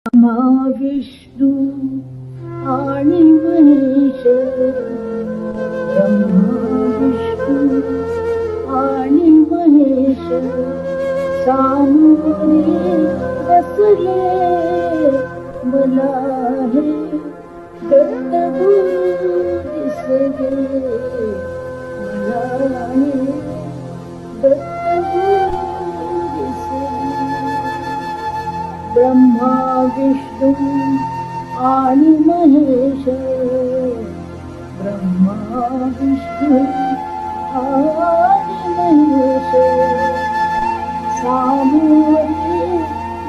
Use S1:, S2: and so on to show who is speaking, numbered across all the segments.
S1: ब्रह्मा विष्णु आणि महेश्वर, ब्रह्मा विष्णु आणि महेश्वर सामोरे बसले, मला हे दत्त गुरु दिसले, मला हे दत्त गुरु दिसले. ब्रह्मा विष्णु आणि महेश्वर, ब्रह्मा विष्णु आणि महेश्वर सामोरे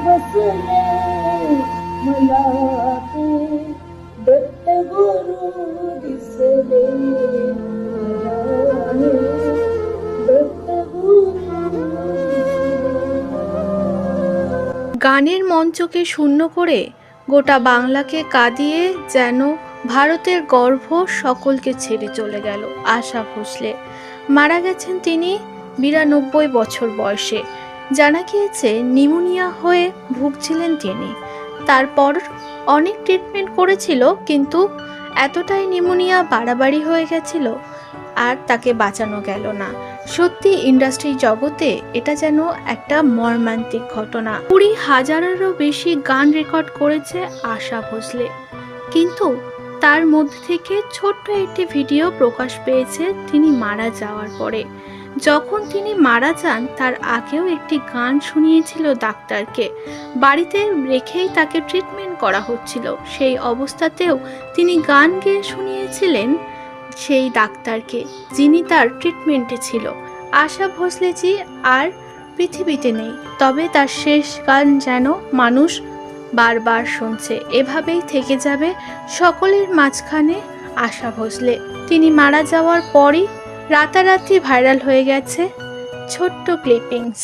S1: बसले, मला ते दत्त गुरु दिसले, मला हे दत्त गुरु दिसले.
S2: গানের মঞ্চকে শূন্য করে গোটা বাংলাকে কাঁদিয়ে যেন ভারতের গর্ভ সকলকে ছেড়ে চলে গেল আশা ভোসলে। মারা গেছেন তিনি 92 বছর বয়সে। জানা গিয়েছে নিউমোনিয়া হয়ে ভুগছিলেন তিনি। তারপর অনেক ট্রিটমেন্ট করেছিল, কিন্তু এতটাই নিউমোনিয়া বাড়াবাড়ি হয়ে গেছিল আর তাকে বাঁচানো গেল না। সত্যি ইন্ডাস্ট্রি জগতে এটা যেন একটা মর্মান্তিক ঘটনা। 20,000-এরও বেশি গান রেকর্ড করেছে আশা ভোসলে, কিন্তু তার মধ্যে থেকে ছোট্ট একটি ভিডিও প্রকাশ পেয়েছে তিনি মারা যাওয়ার পরে। যখন তিনি মারা যান তার আগেও একটি গান শুনিয়েছিল ডাক্তারকে। বাড়িতে রেখেই তাকে ট্রিটমেন্ট করা হচ্ছিল, সেই অবস্থাতেও তিনি গান গেয়ে শুনিয়েছিলেন সেই ডাক্তারকে, যিনি তার ট্রিটমেন্টে ছিল। আশা ভোসলেজি আর পৃথিবীতে নেই, তবে তার শেষ গান যেন মানুষ বারবার শুনছে। এভাবেই থেকে যাবে সকলের মাঝখানে আশা ভোসলে। তিনি মারা যাওয়ার পরই রাতারাতি ভাইরাল হয়ে গেছে ছোট্ট ক্লিপিংস।